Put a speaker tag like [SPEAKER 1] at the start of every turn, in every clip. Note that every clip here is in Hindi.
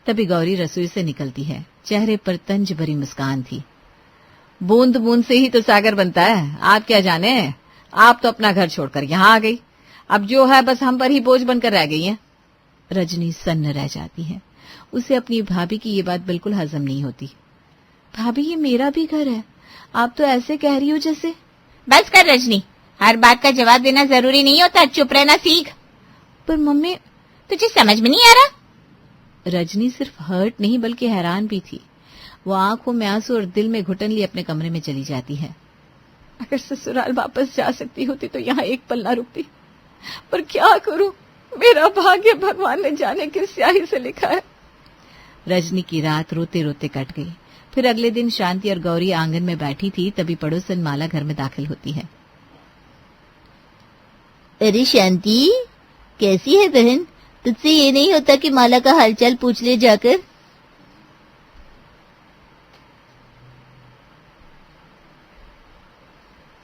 [SPEAKER 1] तभी गौरी रसोई से निकलती है। चेहरे पर तंज भरी मुस्कान थी। बूंद बूंद से ही तो सागर बनता है, आप क्या जाने। आप तो अपना घर छोड़कर यहाँ आ गई, अब जो है बस हम पर ही बोझ बनकर रह गई है। रजनी सन्न रह जाती है। उसे अपनी भाभी की ये बात बिल्कुल हजम नहीं होती। भाभी, ये मेरा भी घर है, आप तो ऐसे कह रही हो जैसे।
[SPEAKER 2] बस कर रजनी, हर बात का जवाब देना जरूरी नहीं होता, चुप रहना सीख।
[SPEAKER 1] पर मम्मी,
[SPEAKER 2] तुझे समझ में नहीं आ रहा?
[SPEAKER 1] रजनी सिर्फ हर्ट नहीं बल्कि हैरान भी थी। वो आंखों में आंसू और दिल में घुटन लिए अपने कमरे में चली जाती है। अगर ससुराल वापस जा सकती होती तो यहाँ एक पल ना रुकती, पर क्या करूं, मेरा भाग्य भगवान ने जाने किस स्याही से लिखा है। रजनी की रात रोते रोते कट गई। फिर अगले दिन शांति और गौरी आंगन में बैठी थी, तभी पड़ोसन माला घर में दाखिल होती है।
[SPEAKER 2] अरे शांति, कैसी है बहन? तुझसे ये नहीं होता कि माला का हालचाल पूछ ले जाकर?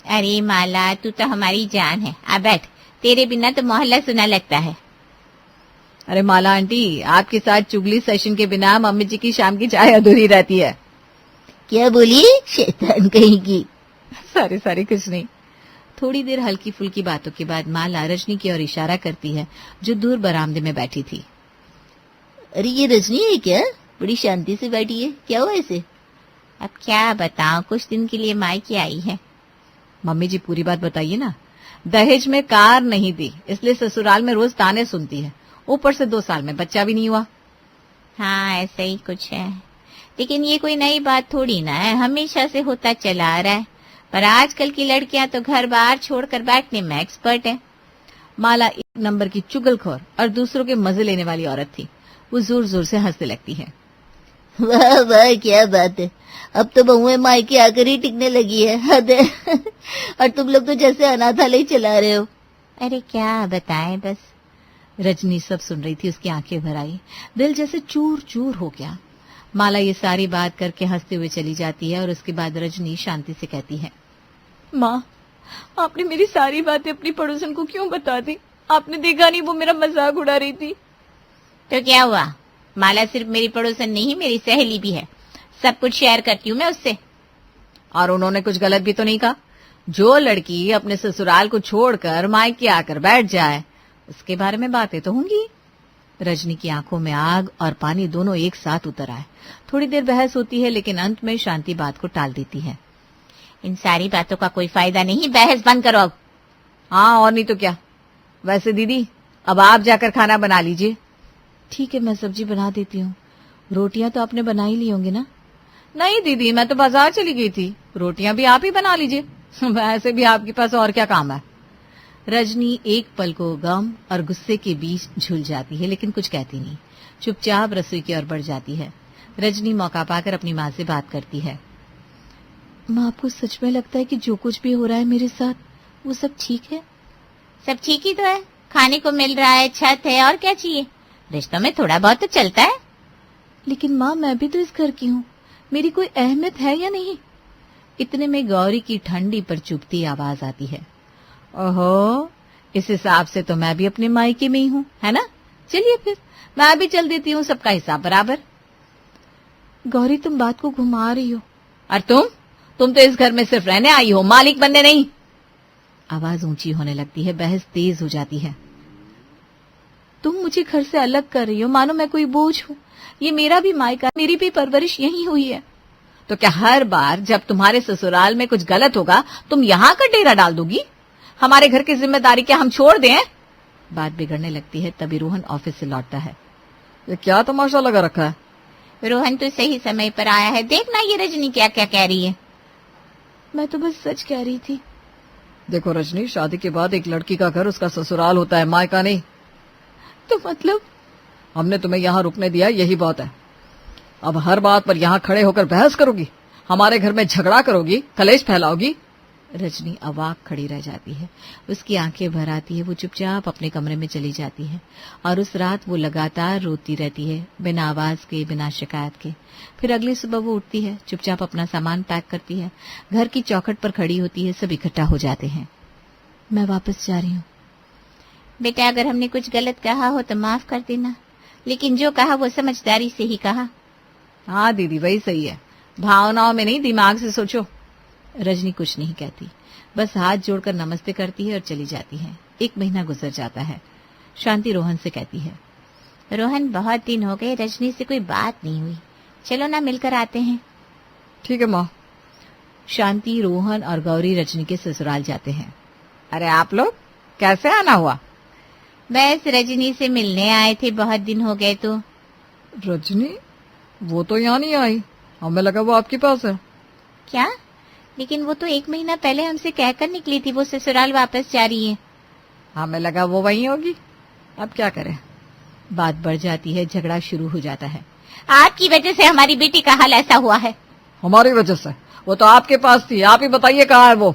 [SPEAKER 2] अरे माला, तू तो हमारी जान है, आ बैठ, तेरे बिना तो मोहल्ला सुना लगता है।
[SPEAKER 1] अरे माला आंटी, आपके साथ चुगली सेशन के बिना मम्मी जी की शाम की चाय अधूरी रहती है।
[SPEAKER 2] क्या बोली, शैतान कहीं की?
[SPEAKER 1] सारी कुछ नहीं। थोड़ी देर हल्की फुल्की बातों के बाद माला रजनी की ओर इशारा करती है, जो दूर बरामदे में बैठी थी।
[SPEAKER 2] अरे ये रजनी है क्या? बड़ी शांति से बैठी है, क्या हुआ इसे? अब क्या बताऊं, कुछ दिन के लिए मायके आई है।
[SPEAKER 1] मम्मी जी पूरी बात बताइए ना। दहेज में कार नहीं दी, इसलिए ससुराल में रोज ताने सुनती है, ऊपर से 2 साल में बच्चा भी नहीं हुआ।
[SPEAKER 2] हाँ, ऐसा ही कुछ है, लेकिन ये कोई नई बात थोड़ी ना है, हमेशा से होता चला आ रहा है। पर आजकल की लड़कियां तो घर बाहर छोड़कर बैठने में एक्सपर्ट है।
[SPEAKER 1] माला एक नंबर की चुगलखोर और दूसरों के मजे लेने वाली औरत थी। वो जोर जोर से हंसने लगती है।
[SPEAKER 2] वाह वाह, क्या बात है, अब तो बहुएं मायके आकर ही टिकने लगी है, हद है। और तुम लोग तो जैसे अनाथालय चला रहे हो। अरे क्या बताएं बस।
[SPEAKER 1] रजनी सब सुन रही थी, उसकी आंखें भर आई, दिल जैसे चूर चूर हो गया। माला ये सारी बात करके हंसते हुए चली जाती है और उसके बाद रजनी शांति से कहती है, माँ, आपने मेरी सारी बातें अपनी पड़ोसन को क्यों बता दी? आपने देखा नहीं, वो मेरा मजाक उड़ा रही थी।
[SPEAKER 2] तो क्या हुआ, माला सिर्फ मेरी पड़ोसन नहीं, मेरी सहेली भी है, सब कुछ शेयर करती हूँ मैं उससे।
[SPEAKER 1] और उन्होंने कुछ गलत भी तो नहीं कहा? जो लड़की अपने ससुराल को छोड़कर मायके आकर बैठ जाए, उसके बारे में बातें तो होंगी। रजनी की आंखों में आग और पानी दोनों एक साथ उतर आए। थोड़ी देर बहस होती है, लेकिन अंत में शांति बात को टाल देती है।
[SPEAKER 2] इन सारी बातों का कोई फायदा नहीं, बहस बंद करो अब।
[SPEAKER 1] हाँ, और नहीं तो क्या। वैसे दीदी, अब आप जाकर खाना बना लीजिए। ठीक है, मैं सब्जी बना देती हूँ। रोटियां तो आपने बना ही ली होंगी ना? नहीं दीदी, मैं तो बाजार चली गई थी, रोटियां भी आप ही बना लीजिए। वैसे भी आपके पास और क्या काम है। रजनी एक पल को गम और गुस्से के बीच झूल जाती है, लेकिन कुछ कहती नहीं, चुपचाप रसोई की ओर बढ़ जाती है। रजनी मौका पाकर अपनी माँ से बात करती है। माँ, आपको सच में लगता है कि जो कुछ भी हो रहा है मेरे साथ, वो सब ठीक है?
[SPEAKER 2] सब ठीक ही तो है, खाने को मिल रहा है, छत है, और क्या चाहिए। रिश्तों में थोड़ा बहुत तो चलता है।
[SPEAKER 1] लेकिन माँ, मैं भी तो इस घर की हूँ, मेरी कोई अहमियत है या नहीं? इतने में गौरी की ठंडी पर चुभती आवाज आती है। ओहो, इस हिसाब से तो मैं भी अपने मायके में ही हूँ, है ना? चलिए फिर मैं भी चल देती हूँ, सबका हिसाब बराबर। गौरी, तुम बात को घुमा रही हो। और तुम तो इस घर में सिर्फ रहने आई हो, मालिक बनने नहीं। आवाज ऊंची होने लगती है, बहस तेज हो जाती है। तुम मुझे घर से अलग कर रही हो, मानो मैं कोई बोझ हूँ। ये मेरा भी मायका, मेरी भी परवरिश यही हुई है। तो क्या हर बार जब तुम्हारे ससुराल में कुछ गलत होगा तुम यहाँ का डेरा डाल दोगी? हमारे घर की जिम्मेदारी क्या हम छोड़ दें? बात बिगड़ने लगती है, तभी रोहन ऑफिस से लौटता है। ये क्या तमाशा लगा रखा है?
[SPEAKER 2] रोहन तो सही समय पर आया है, देखना ये रजनी क्या क्या कह रही है।
[SPEAKER 1] मैं तो बस सच कह रही थी। देखो रजनी, शादी के बाद एक लड़की का घर उसका ससुराल होता है, मायका नहीं। तो मतलब? हमने तुम्हें यहाँ रुकने दिया, यही बात है। अब हर बात पर यहाँ खड़े होकर बहस करोगी, हमारे घर में झगड़ा करोगी, कलेश फैलाओगी। रजनी अवाक खड़ी रह जाती है, उसकी आंखें भर आती है। वो चुपचाप अपने कमरे में चली जाती है और उस रात वो लगातार रोती रहती है, बिना आवाज के, बिना शिकायत के। फिर अगली सुबह वो उठती है, चुपचाप अपना सामान पैक करती है, घर की चौखट पर खड़ी होती है। सब इकट्ठा हो जाते हैं। मैं वापस जा रही हूँ।
[SPEAKER 2] बेटा, अगर हमने कुछ गलत कहा हो तो माफ कर देना, लेकिन जो कहा वो समझदारी से ही कहा।
[SPEAKER 1] हाँ दीदी, वही सही है, भावनाओं में नहीं, दिमाग से सोचो। रजनी कुछ नहीं कहती, बस हाथ जोड़कर नमस्ते करती है और चली जाती है। 1 महीना गुजर जाता है। शांति रोहन से कहती है,
[SPEAKER 2] रोहन बहुत दिन हो गए, रजनी से कोई बात नहीं हुई, चलो ना मिलकर आते हैं।
[SPEAKER 1] ठीक है माँ। शांति, रोहन और गौरी रजनी के ससुराल जाते हैं। अरे आप लोग कैसे आना हुआ?
[SPEAKER 2] बस रजनी से मिलने आए थे, बहुत दिन हो गए तो।
[SPEAKER 1] रजनी? वो तो यहाँ नहीं आई, हमें लगा वो आपके पास है।
[SPEAKER 2] क्या? लेकिन वो तो 1 महीना पहले हमसे कहकर निकली थी वो ससुराल वापस जा रही है।
[SPEAKER 1] हमें लगा वो वहीं होगी, अब क्या करें। बात बढ़ जाती है, झगड़ा शुरू हो जाता है।
[SPEAKER 2] आपकी वजह से हमारी बेटी का हाल ऐसा हुआ है।
[SPEAKER 1] हमारी वजह से? वो तो आपके पास थी, आप ही बताइए कहाँ है वो।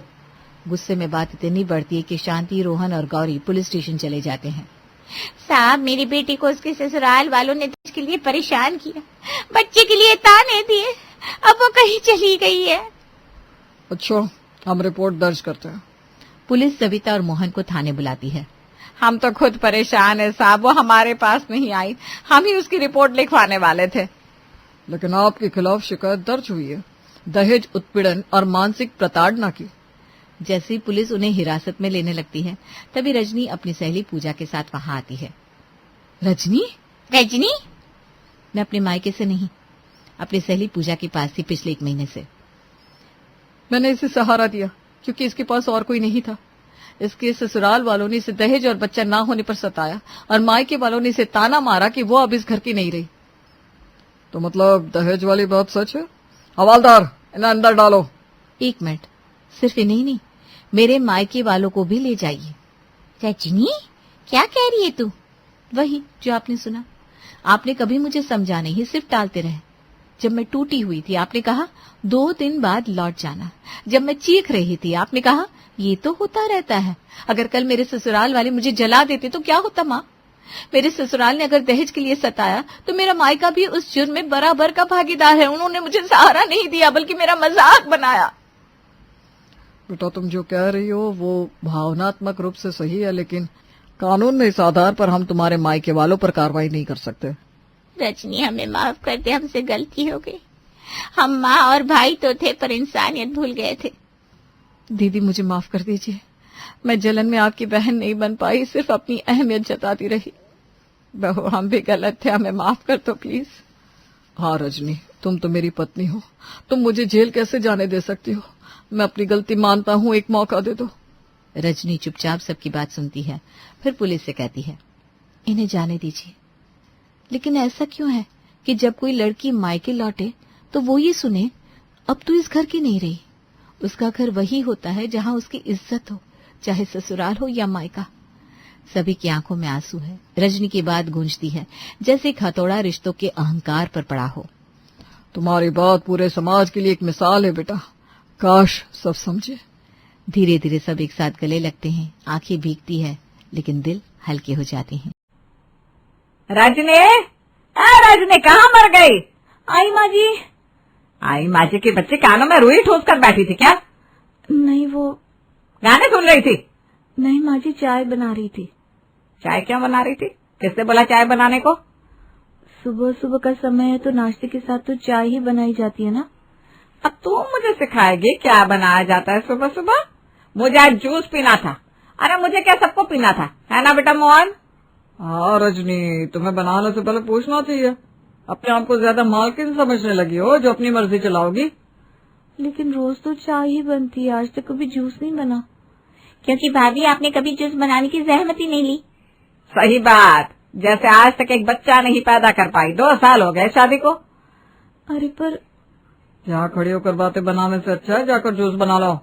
[SPEAKER 1] गुस्से में बात इतनी बढ़ती है कि शांति, रोहन और गौरी पुलिस स्टेशन चले जाते हैं।
[SPEAKER 2] साहब, मेरी बेटी को उसके ससुराल वालों ने दहेज के लिए परेशान किया, बच्चे के लिए ताने दिए, अब वो कहीं चली गई है।
[SPEAKER 1] अच्छा, हम रिपोर्ट दर्ज करते हैं। पुलिस सविता और मोहन को थाने बुलाती है। हम तो खुद परेशान है साहब, वो हमारे पास नहीं आई, हम ही उसकी रिपोर्ट लिखवाने वाले थे। लेकिन आपके खिलाफ शिकायत दर्ज हुई है, दहेज उत्पीड़न और मानसिक प्रताड़ना की। जैसे ही पुलिस उन्हें हिरासत में लेने लगती है, तभी रजनी अपनी सहेली पूजा के साथ वहां आती है। रजनी?
[SPEAKER 2] रजनी?
[SPEAKER 1] मैं अपने मायके से नहीं, अपनी सहेली पूजा के पास थी पिछले 1 महीने से। मैंने इसे सहारा दिया क्योंकि इसके पास और कोई नहीं था। इसके ससुराल वालों ने इसे दहेज और बच्चा ना होने पर सताया और मायके वालों ने इसे ताना मारा कि वो अब इस घर की नहीं रही। तो मतलब दहेज वाली बात सच है? हवालदार, इन्हें अंदर डालो। 1 मिनट, सिर्फ इन्हें नहीं, मेरे मायके वालों को भी ले जाइए।
[SPEAKER 2] रजनी, क्या कह रही है तू?
[SPEAKER 1] वही जो आपने सुना। आपने कभी मुझे समझा नहीं, सिर्फ टालते रहे। जब मैं टूटी हुई थी आपने कहा 2 दिन बाद लौट जाना। जब मैं चीख रही थी आपने कहा ये तो होता रहता है। अगर कल मेरे ससुराल वाले मुझे जला देते तो क्या होता माँ? मेरे ससुराल ने अगर दहेज के लिए सताया तो मेरा मायका भी उस जुर्म में बराबर का भागीदार है। उन्होंने मुझे सहारा नहीं दिया बल्कि मेरा मजाक बनाया। बेटा, तुम जो कह रही हो वो भावनात्मक रूप से सही है, लेकिन कानून में इस आधार पर हम तुम्हारे मायके वालों पर कार्रवाई नहीं कर सकते।
[SPEAKER 2] रजनी, हमें माफ कर दे, हमसे गलती हो गई। हम माँ और भाई तो थे पर इंसानियत भूल गए थे।
[SPEAKER 1] दीदी, मुझे माफ कर दीजिए, मैं जलन में आपकी बहन नहीं बन पाई, सिर्फ अपनी अहमियत जताती रही। बहू, हम भी गलत थे, हमें माफ कर दो प्लीज। हाँ रजनी, तुम तो मेरी पत्नी हो, तुम मुझे जेल कैसे जाने दे सकती हो? मैं अपनी गलती मानता हूँ, एक मौका दे दो। रजनी चुपचाप सबकी बात सुनती है, फिर पुलिस से कहती है, इन्हें जाने दीजिए। लेकिन ऐसा क्यों है कि जब कोई लड़की मायके लौटे तो वो ये सुने अब तो इस घर की नहीं रही। उसका घर वही होता है जहां उसकी इज्जत हो, चाहे ससुराल हो या मायका। सभी की आंखों में आंसू है। रजनी की बात गूंजती है जैसे एक हथौड़ा रिश्तों के अहंकार पर पड़ा हो। तुम्हारी बात पूरे समाज के लिए एक मिसाल है बेटा, काश सब समझे। धीरे धीरे सब एक साथ गले लगते हैं, आंखें भीगती है लेकिन दिल हल्के हो जाते हैं।
[SPEAKER 3] रजनी, रजनी कहाँ मर गई? आई माँ जी। आई माँ जी के बच्चे कानों में रुई ठोस कर बैठी थी क्या?
[SPEAKER 4] नहीं, वो
[SPEAKER 3] गाने सुन रही थी?
[SPEAKER 4] नहीं माँ जी, चाय बना रही थी।
[SPEAKER 3] चाय क्यों बना रही थी? किसने बोला चाय बनाने को?
[SPEAKER 4] सुबह सुबह का समय है तो नाश्ते के साथ तो चाय ही बनाई जाती है ना।
[SPEAKER 3] अब तू मुझे सिखाएगी क्या बनाया जाता है सुबह सुबह? मुझे आज जूस पीना था। अरे मुझे क्या, सबको पीना था, है ना बेटा मोहन?
[SPEAKER 5] हाँ रजनी, तुम्हें बनाने से पहले पूछना चाहिए। अपने आप को ज्यादा मालकिन समझने लगी हो जो अपनी मर्जी चलाओगी।
[SPEAKER 4] लेकिन रोज तो चाय ही बनती है, आज तक कभी जूस नहीं बना।
[SPEAKER 2] क्योंकि भाभी आपने कभी जूस बनाने की जहमत ही नहीं ली।
[SPEAKER 3] सही बात, जैसे आज तक एक बच्चा नहीं पैदा कर पाई। 2 साल हो गए शादी को।
[SPEAKER 4] अरे पर
[SPEAKER 5] यहाँ खड़ी होकर बातें बनाने से अच्छा है जाकर जूस बना लो।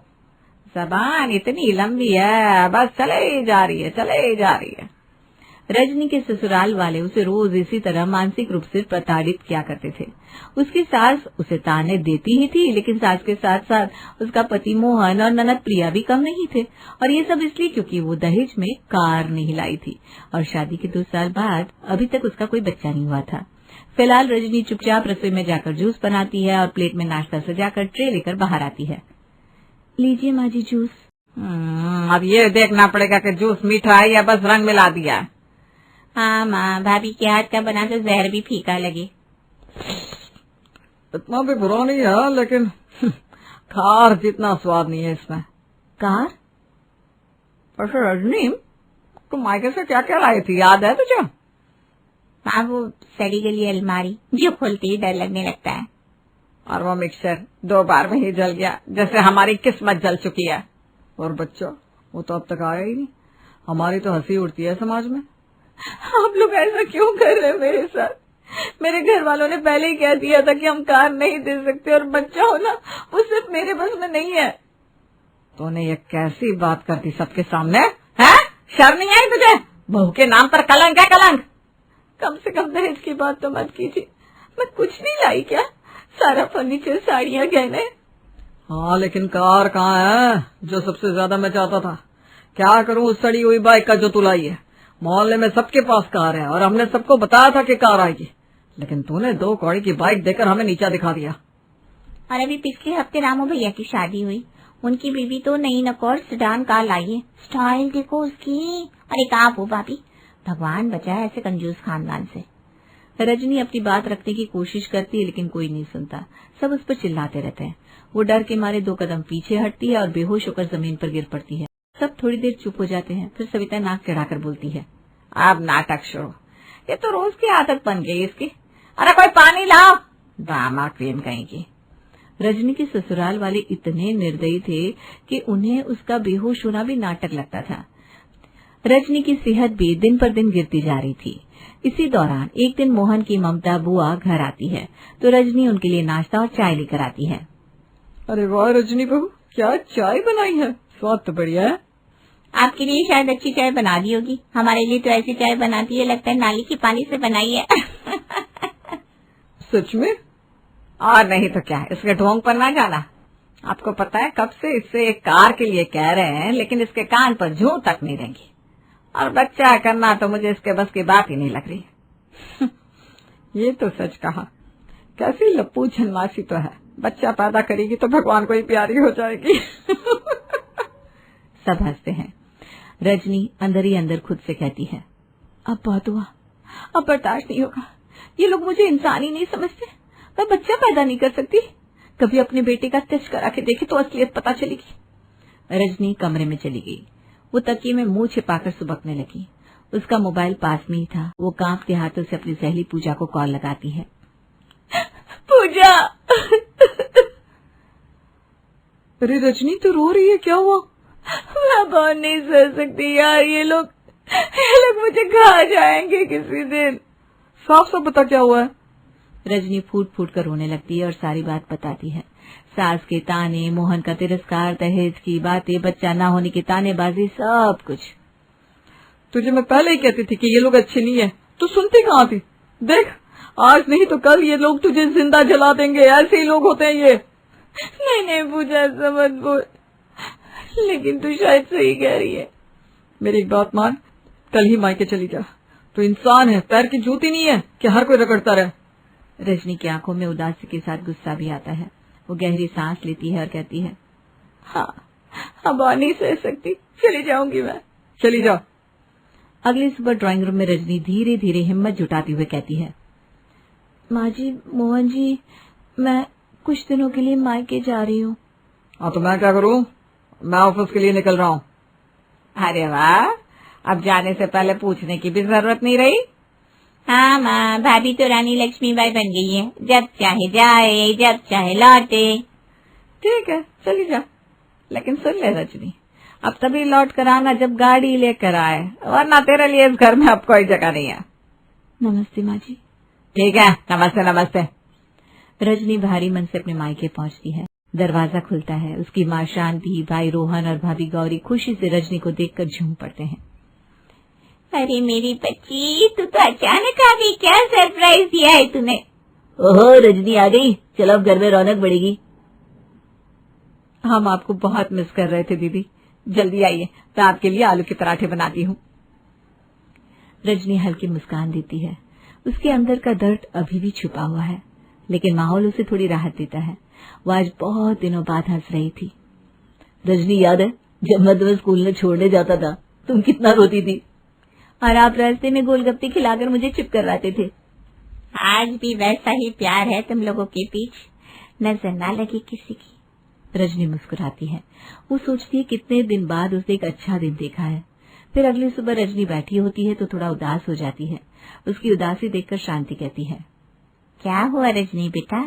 [SPEAKER 3] जबान इतनी लंबी है, बस चले ही जा रही है, चले ही जा रही है।
[SPEAKER 1] रजनी के ससुराल वाले उसे रोज इसी तरह मानसिक रूप से प्रताड़ित किया करते थे। उसकी सास उसे ताने देती ही थी, लेकिन सास के साथ साथ उसका पति मोहन और ननद प्रिया भी कम नहीं थे। और ये सब इसलिए क्योंकि वो दहेज में कार नहीं लाई थी और शादी के 2 साल बाद अभी तक उसका कोई बच्चा नहीं हुआ था। फिलहाल रजनी चुपचाप रसोई में जाकर जूस बनाती है और प्लेट में नाश्ता सजाकर ट्रे लेकर बाहर आती है।
[SPEAKER 4] लीजिए माँ जी जूस।
[SPEAKER 3] अब ये देखना पड़ेगा कि जूस मीठा है या बस रंग मिला दिया है।
[SPEAKER 2] हाँ माँ, भाभी के हाथ का बना तो जहर भी फीका लगे।
[SPEAKER 5] इतना भी बुरा नहीं है, लेकिन कार जितना स्वाद नहीं है इसमें।
[SPEAKER 3] कार?
[SPEAKER 5] अच्छा रजनी, तुम मायके से क्या क्या लाई थी, याद है तुझे?
[SPEAKER 2] माँ, वो सड़ी गली अलमारी जो खोलते ही डर लगने लगता है।
[SPEAKER 5] और वो मिक्सर 2 बार में ही जल गया, जैसे हमारी किस्मत जल चुकी है। और बच्चा, वो तो अब तक आया ही नहीं। हमारी तो हंसी उड़ती है समाज में।
[SPEAKER 3] आप लोग ऐसा क्यों कर रहे हैं मेरे साथ? मेरे घर वालों ने पहले ही कह दिया था कि हम कार नहीं दे सकते, और बच्चा होना वो सिर्फ मेरे बस में नहीं है।
[SPEAKER 5] तूने ये कैसी बात कर दी सबके सामने, है? शर्म नहीं आई तुझे? बहू के नाम पर कलंक है, कलंक।
[SPEAKER 3] कम से कम दहेज की बात तो मत कीजिए। मैं कुछ नहीं लाई क्या? सारा फर्नीचर, साड़ियाँ, गहने।
[SPEAKER 5] हाँ, लेकिन कार कहाँ है जो सबसे ज्यादा मैं चाहता था? क्या करूं उस सड़ी हुई बाइक का जो तू लाई है? मोहल्ले में सबके पास कार है और हमने सबको बताया था कि कार आएगी, लेकिन तूने 2 कौड़ी की बाइक देकर हमें नीचा दिखा दिया।
[SPEAKER 2] और अभी पिछले हफ्ते रामू भैया की शादी हुई, उनकी बीवी तो नई नकौर सेडान कार लाई है। स्टाइल देखो उसकी। अरे कहाँ हो भाभी, भगवान बचाए ऐसे कंजूस खानदान से।
[SPEAKER 3] रजनी अपनी बात रखने की कोशिश करती है, लेकिन कोई नहीं सुनता। सब उस पर चिल्लाते रहते हैं। वो डर के मारे 2 कदम पीछे हटती है और बेहोश होकर जमीन पर गिर पड़ती है। सब थोड़ी देर चुप हो जाते हैं। फिर सविता नाक चढ़ाकर बोलती है,
[SPEAKER 5] अब नाटक शुरू।
[SPEAKER 3] ये तो रोज की आदत बन गई इसकी। अरे कोई पानी लाओ, ड्रामा क्वीन कहेंगी। रजनी के ससुराल वाले इतने निर्दयी थे कि उन्हें उसका बेहोश होना भी नाटक लगता था। रजनी की सेहत भी दिन पर दिन गिरती जा रही थी। इसी दौरान एक दिन मोहन की ममता बुआ घर आती है तो रजनी उनके लिए नाश्ता और चाय लेकर आती है।
[SPEAKER 5] अरे वाह रजनी बहू, क्या चाय बनाई है, स्वाद तो बढ़िया है।
[SPEAKER 2] आपके लिए शायद अच्छी चाय बना दी होगी, हमारे लिए तो ऐसी चाय बनाती है लगता है नाली के पानी से बनाई है।
[SPEAKER 5] सच में?
[SPEAKER 3] और नहीं तो क्या, इसके ढोंग पर ना जाना। आपको पता है कब से इससे एक कार के लिए कह रहे हैं, लेकिन इसके कान पर जूं तक नहीं देंगी। और बच्चा करना तो मुझे इसके बस की बात ही नहीं लग रही।
[SPEAKER 5] ये तो सच कहा, कैसी लप्पू झन्नासी तो है। बच्चा पैदा करेगी तो भगवान को ही प्यारी हो जाएगी।
[SPEAKER 3] सब हंसते हैं। रजनी अंदर ही अंदर खुद से कहती है, अब बहुत हुआ, अब बर्दाश्त नहीं होगा। ये लोग मुझे इंसान ही नहीं समझते। मैं बच्चा पैदा नहीं कर सकती। कभी अपने बेटे का टेस्ट करा के देखे तो असलियत पता चलेगी। रजनी कमरे में चली गई। वो तकिए में मुंह छिपाकर सुबकने लगी। उसका मोबाइल पास में ही था। वो कांपते हाथों से अपनी सहेली पूजा को कॉल लगाती है। पूजा!
[SPEAKER 5] अरे रजनी, तो रो रही है, क्या हुआ?
[SPEAKER 3] मैं बहुत नहीं सह सकती यार, ये लोग मुझे खा जाएंगे किसी दिन।
[SPEAKER 5] साफ साफ बता क्या हुआ है।
[SPEAKER 3] रजनी फूट फूट कर रोने लगती है और सारी बात बताती है। सास के ताने, मोहन का तिरस्कार, दहेज की बातें, बच्चा ना होने की तानेबाजी, सब कुछ।
[SPEAKER 5] तुझे मैं पहले ही कहती थी कि ये लोग अच्छे नहीं है, तू सुनती कहाँ थी? देख, आज नहीं तो कल ये लोग तुझे जिंदा जला देंगे। ऐसे ही लोग होते हैं ये।
[SPEAKER 3] नहीं पूजा, ऐसा मत बोल। लेकिन तू शायद सही कह रही है।
[SPEAKER 5] मेरी एक बात मान, कल ही मायके चली जा। तो इंसान है, पैर की जूती नहीं है कि हर कोई रगड़ता रहे।
[SPEAKER 3] रजनी की आंखों में उदासी के साथ गुस्सा भी आता है। वो गहरी सांस लेती है और कहती है, हाँ, अब आ नहीं सह सकती, चली जाऊंगी मैं।
[SPEAKER 5] चली जा।
[SPEAKER 3] अगली सुबह ड्राइंग रूम में रजनी धीरे धीरे हिम्मत जुटाती हुए कहती है, माँ जी, मोहन जी, मैं कुछ दिनों के लिए मायके जा रही हूँ।
[SPEAKER 5] हाँ तो मैं क्या करूँ? मैं ऑफिस के लिए निकल रहा हूँ।
[SPEAKER 3] अरे वाह, अब जाने से पहले पूछने की भी जरूरत नहीं रही।
[SPEAKER 2] हाँ माँ, भाभी तो रानी लक्ष्मीबाई बन गई है, जब चाहे जाए जब चाहे लौटे।
[SPEAKER 3] ठीक है, चली जा। लेकिन सुन ले रजनी, अब तभी लौट कर आना जब गाड़ी लेकर आए, वरना तेरे लिए इस घर में अब कोई जगह नहीं है। नमस्ते माँ जी। ठीक है, नमस्ते नमस्ते। रजनी भारी मन से अपने मायके पहुंचती है। दरवाजा खुलता है। उसकी माँ शांति, भाई रोहन और भाभी गौरी खुशी से रजनी को देखकर झूम पड़ते हैं।
[SPEAKER 2] अरे मेरी बच्ची, तू तो अचानक आ गई, क्या सरप्राइज दिया है तूने?
[SPEAKER 3] ओहो, रजनी आ गई, चलो अब घर में रौनक बढ़ेगी। हम आपको बहुत मिस कर रहे थे दीदी, जल्दी आइए, मैं आपके लिए आलू के पराठे बनाती हूँ। रजनी हल्की मुस्कान देती है। उसके अंदर का दर्द अभी भी छुपा हुआ है, लेकिन माहौल उसे थोड़ी राहत देता है। वो आज बहुत दिनों बाद हंस रही थी। रजनी, याद है जब मैं तुम्हें स्कूल में छोड़ने जाता था, तुम कितना रोती थी? और आप रास्ते में गोलगप्पे खिलाकर मुझे चुप करवाते थे।
[SPEAKER 2] आज भी वैसा ही प्यार है तुम लोगों के बीच, नजर ना लगे किसी की।
[SPEAKER 3] रजनी मुस्कुराती है। वो सोचती है कितने दिन बाद उसे एक अच्छा दिन देखा है। फिर अगली सुबह रजनी बैठी होती है तो थोड़ा उदास हो जाती है। उसकी उदासी देखकर शांति कहती है,
[SPEAKER 2] क्या हुआ रजनी बेटा,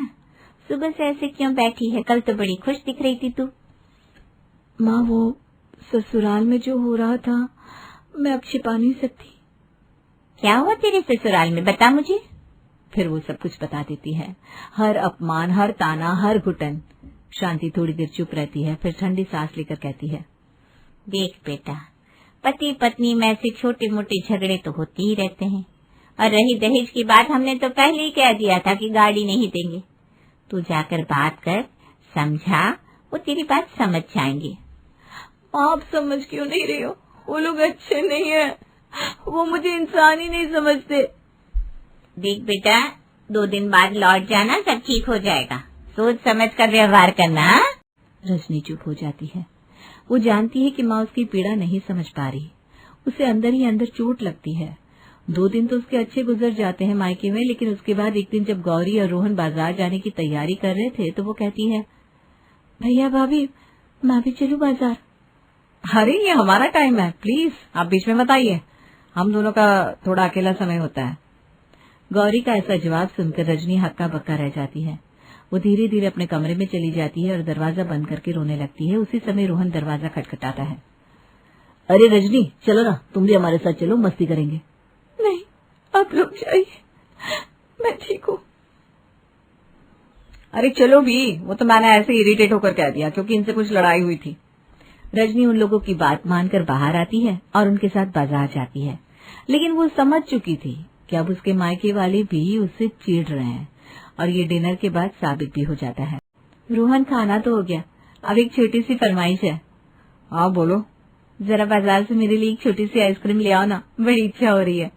[SPEAKER 2] सुबह से ऐसे क्यों बैठी है? कल तो बड़ी खुश दिख रही थी तू।
[SPEAKER 4] माँ, वो ससुराल में जो हो रहा था मैं अब छिपा नहीं सकती।
[SPEAKER 2] क्या हुआ तेरे ससुराल में, बता मुझे।
[SPEAKER 3] फिर वो सब कुछ बता देती है, हर अपमान, हर ताना, हर घुटन। शांति थोड़ी देर चुप रहती है, फिर ठंडी सांस लेकर कहती है,
[SPEAKER 2] देख बेटा, पति पत्नी में ऐसे छोटे मोटे झगड़े तो होते ही रहते हैं, और रही दहेज की बात, हमने तो पहले ही कह दिया था कि गाड़ी नहीं देंगे। तू जाकर बात कर, समझा, वो तेरी बात समझ जाएंगे।
[SPEAKER 4] आप समझ क्यों नहीं रही हो? वो लोग अच्छे नहीं है, वो मुझे इंसान ही नहीं समझते।
[SPEAKER 2] देख बेटा, 2 दिन बाद लौट जाना, सब ठीक हो जाएगा। सोच समझ कर व्यवहार करना।
[SPEAKER 3] रजनी चुप हो जाती है। वो जानती है कि माँ उसकी पीड़ा नहीं समझ पा रही। उसे अंदर ही अंदर चोट लगती है। 2 दिन तो उसके अच्छे गुजर जाते हैं मायके में, लेकिन उसके बाद एक दिन जब गौरी और रोहन बाजार जाने की तैयारी कर रहे थे तो वो कहती है,
[SPEAKER 4] भैया भाभी, मैं भी चलूं बाजार?
[SPEAKER 5] अरे ये हमारा टाइम है, प्लीज आप बीच में मत आइए, हम दोनों का थोड़ा अकेला समय होता है।
[SPEAKER 3] गौरी का ऐसा जवाब सुनकर रजनी हक्का बक्का रह जाती है। वो धीरे धीरे अपने कमरे में चली जाती है और दरवाजा बंद करके रोने लगती है। उसी समय रोहन दरवाजा खटखटाता है। अरे रजनी, चलो ना, तुम भी हमारे साथ चलो, मस्ती करेंगे।
[SPEAKER 4] नहीं, आप लोग जाइए, मैं ठीक हूँ।
[SPEAKER 5] अरे चलो भी, वो तो मैंने ऐसे इरिटेट होकर कह दिया क्योंकि इनसे कुछ लड़ाई हुई थी।
[SPEAKER 3] रजनी उन लोगों की बात मानकर बाहर आती है और उनके साथ बाजार जाती है, लेकिन वो समझ चुकी थी कि अब उसके मायके वाले भी उससे चिढ़ रहे हैं, और ये डिनर के बाद साबित भी हो जाता है। रोहन, खाना तो हो गया, अब एक छोटी सी फरमाइश है।
[SPEAKER 5] हाँ बोलो।
[SPEAKER 3] जरा बाजार से मेरे लिए एक छोटी सी आइसक्रीम ले आओ ना, बड़ी इच्छा हो रही है।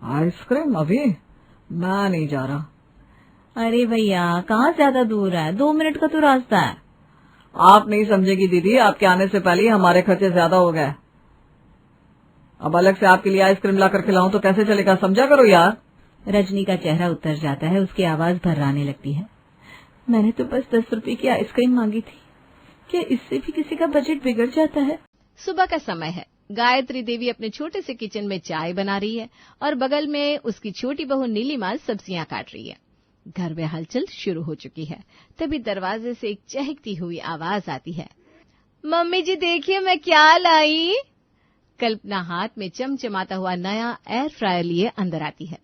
[SPEAKER 5] आइसक्रीम? अभी मैं नहीं जा रहा।
[SPEAKER 3] अरे भैया, कहाँ ज्यादा दूर है, 2 मिनट का तो रास्ता है।
[SPEAKER 5] आप नहीं समझेगी दीदी, आपके आने से पहले ही हमारे खर्चे ज्यादा हो गए। अब अलग से आपके लिए आइसक्रीम लाकर खिलाऊं तो कैसे चलेगा, समझा करो यार।
[SPEAKER 3] रजनी का चेहरा उतर जाता है, उसकी आवाज भर्राने लगती है।
[SPEAKER 4] मैंने तो बस 10 रुपए की आइसक्रीम मांगी थी, क्या इससे भी किसी का बजट बिगड़ जाता है?
[SPEAKER 1] सुबह का समय है। गायत्री देवी अपने छोटे से किचन में चाय बना रही है और बगल में उसकी छोटी बहू नीलिमा सब्जियां काट रही है। घर में हलचल शुरू हो चुकी है। तभी दरवाजे से एक चहकती हुई आवाज आती है, मम्मी जी देखिए मैं क्या लाई। कल्पना हाथ में चमचमाता हुआ नया एयर फ्रायर लिए अंदर आती है।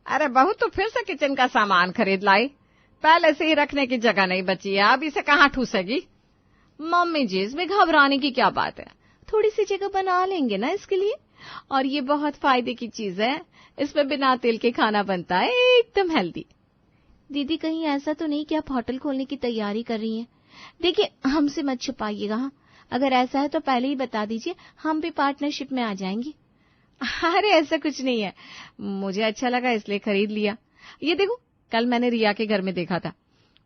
[SPEAKER 6] अरे बहू, तो फिर से किचन का सामान खरीद लाई, पहले से ही रखने की जगह नहीं बची है, अब इसे कहाँ ठूसेगी।
[SPEAKER 1] मम्मी जी, इसमें घबराने की क्या बात है, थोड़ी सी जगह बना लेंगे ना इसके लिए। और ये बहुत फायदे की चीज है, इसमें बिना तेल के खाना बनता है, एकदम हेल्दी। दीदी, कहीं ऐसा तो नहीं कि आप होटल खोलने की तैयारी कर रही हैं? देखिए, हमसे मत छुपाइएगा। हाँ, अगर ऐसा है तो पहले ही बता दीजिए, हम भी पार्टनरशिप में आ जाएंगे।
[SPEAKER 6] अरे ऐसा कुछ नहीं है, मुझे अच्छा लगा इसलिए खरीद लिया। ये देखो, कल मैंने रिया के घर में देखा था,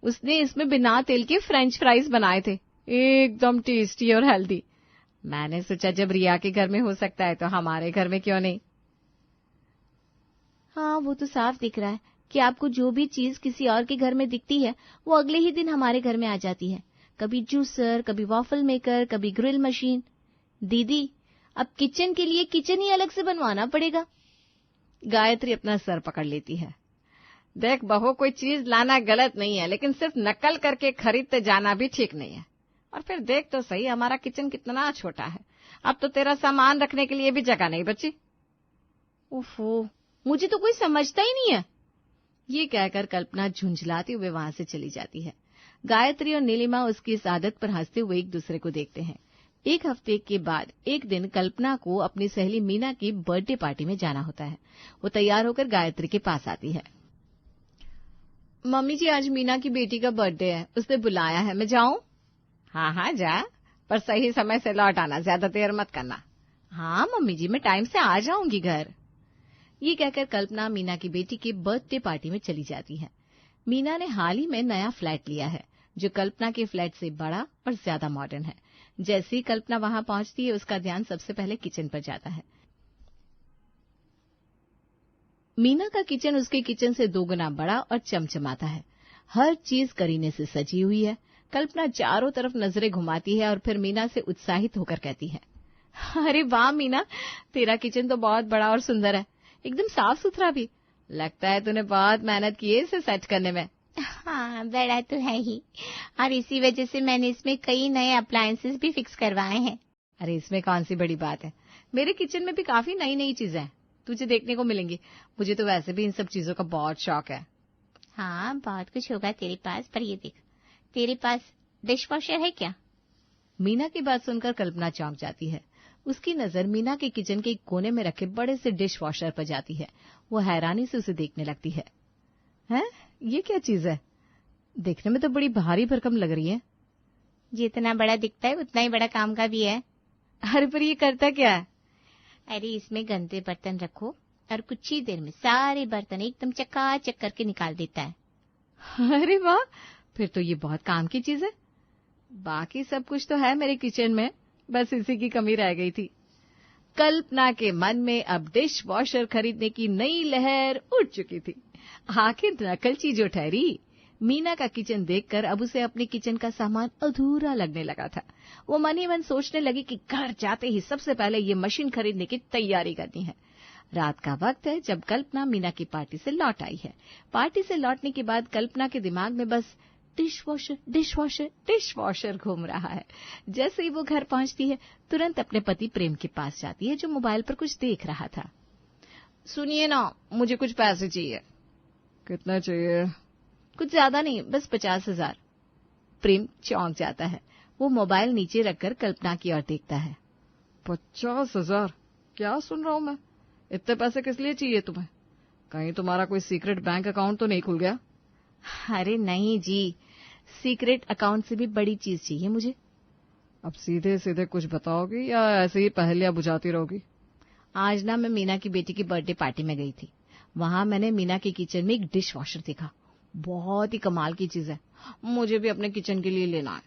[SPEAKER 6] उसने इसमें बिना तेल के फ्रेंच फ्राइज बनाए थे, एकदम टेस्टी और हेल्दी। मैंने सोचा जब रिया के घर में हो सकता है तो हमारे घर में क्यों नहीं।
[SPEAKER 1] हाँ, वो तो साफ दिख रहा है कि आपको जो भी चीज किसी और के घर में दिखती है वो अगले ही दिन हमारे घर में आ जाती है। कभी जूसर, कभी वॉफल मेकर, कभी ग्रिल मशीन। दीदी, अब किचन के लिए किचन ही अलग से बनवाना पड़ेगा।
[SPEAKER 6] गायत्री अपना सर पकड़ लेती है। देख बहू, कोई चीज लाना गलत नहीं है, लेकिन सिर्फ नकल करके खरीदते जाना भी ठीक नहीं है। और फिर देख तो सही, हमारा किचन कितना छोटा है, अब तो तेरा सामान रखने के लिए भी जगह नहीं बची।
[SPEAKER 1] ओफो, मुझे तो कोई समझता ही नहीं है।
[SPEAKER 6] ये कहकर कल्पना झुंझलाती हुए वहां से चली जाती है। गायत्री और नीलिमा उसकी इस आदत पर हंसते हुए एक दूसरे को देखते हैं। 1 हफ्ते के बाद एक दिन कल्पना को अपनी सहेली मीना की बर्थडे पार्टी में जाना होता है। वो तैयार होकर गायत्री के पास आती है।
[SPEAKER 1] मम्मी जी, आज मीना की बेटी का बर्थडे है, उसने बुलाया है, मैं जाऊं?
[SPEAKER 6] हाँ हाँ जा, पर सही समय से लौट आना, ज्यादा देर मत करना।
[SPEAKER 1] हाँ मम्मी जी, मैं टाइम से आ जाऊंगी घर। ये कहकर कल्पना मीना की बेटी की बर्थडे पार्टी में चली जाती है। मीना ने हाल ही में नया फ्लैट लिया है, जो कल्पना के फ्लैट से बड़ा और ज्यादा मॉडर्न है। जैसे ही कल्पना वहां पहुंचती है, उसका ध्यान सबसे पहले किचन पर जाता है। मीना का किचन उसके किचन से 2 गुना बड़ा और चमचमाता है। हर चीज करीने से सजी हुई है। कल्पना चारों तरफ नजरें घुमाती है और फिर मीना से उत्साहित होकर कहती है, अरे वाह मीना, तेरा किचन तो बहुत बड़ा और सुंदर है, एकदम साफ सुथरा भी। लगता है तूने बहुत मेहनत की है इसे सेट करने में।
[SPEAKER 2] हाँ, बड़ा तो है ही, और इसी वजह से मैंने इसमें कई नए अप्लायंसेस भी फिक्स करवाए हैं।
[SPEAKER 1] अरे इसमें कौन सी बड़ी बात है, मेरे किचन में भी काफी नई नई चीजें हैं, तुझे देखने को मिलेंगी। मुझे तो वैसे भी इन सब चीजों का बहुत शौक है।
[SPEAKER 2] हाँ, बहुत कुछ होगा तेरे पास, पर ये देख, तेरे पास डिश वॉशर है क्या?
[SPEAKER 1] मीना की बात सुनकर कल्पना चौंक जाती है। उसकी नजर मीना के किचन के एक कोने में रखे बड़े से डिश वॉशर पर जाती है। वो हैरानी से उसे देखने लगती है। हैं? ये क्या चीज है? देखने में तो बड़ी भारी भरकम लग रही है।
[SPEAKER 2] जितना बड़ा दिखता है उतना ही बड़ा काम का भी है।
[SPEAKER 1] अरे पर ये करता क्या है?
[SPEAKER 2] अरे इसमें गंदे बर्तन रखो और कुछ ही देर में सारे बर्तन एकदम चकाचक करके निकाल देता है।
[SPEAKER 1] अरे वाह, फिर तो ये बहुत काम की चीज है। बाकी सब कुछ तो है मेरे किचन में, बस इसी की कमी रह गई थी। कल्पना के मन में अब डिश वॉशर खरीदने की नई लहर उठ चुकी थी। आखिर नकल चीज जो ठहरी। मीना का किचन देखकर अब उसे अपने किचन का सामान अधूरा लगने लगा था। वो मन ही मन सोचने लगी कि घर जाते ही सबसे पहले ये मशीन खरीदने की तैयारी करनी है। रात का वक्त है जब कल्पना मीना की पार्टी से लौट आई है। पार्टी से लौटने के बाद कल्पना के दिमाग में बस dish washer, dish washer, dish washer घूम रहा है। जैसे ही वो घर पहुंचती है, तुरंत अपने पति प्रेम के पास जाती है, जो मोबाइल पर कुछ देख रहा था। सुनिए ना, मुझे कुछ पैसे चाहिए।
[SPEAKER 5] कितना चाहिए?
[SPEAKER 1] कुछ ज्यादा नहीं, बस 50,000। प्रेम चौंक जाता है। वो मोबाइल नीचे रखकर कल्पना की ओर देखता है।
[SPEAKER 5] 50,000? क्या सुन रहा हूँ मैं? इतने पैसे किस लिए चाहिए तुम्हें? कहीं तुम्हारा कोई सीक्रेट बैंक अकाउंट तो नहीं खुल गया?
[SPEAKER 1] अरे नहीं जी, सीक्रेट अकाउंट से भी बड़ी चीज चाहिए मुझे।
[SPEAKER 5] अब सीधे सीधे कुछ बताओगी या ऐसे ही पहेलियां बुझाती रहोगी?
[SPEAKER 1] आज ना मैं मीना की बेटी की बर्थडे पार्टी में गई थी। वहां मैंने मीना के किचन में एक डिश वॉशर देखा। बहुत ही कमाल की चीज है, मुझे भी अपने किचन के लिए लेना है।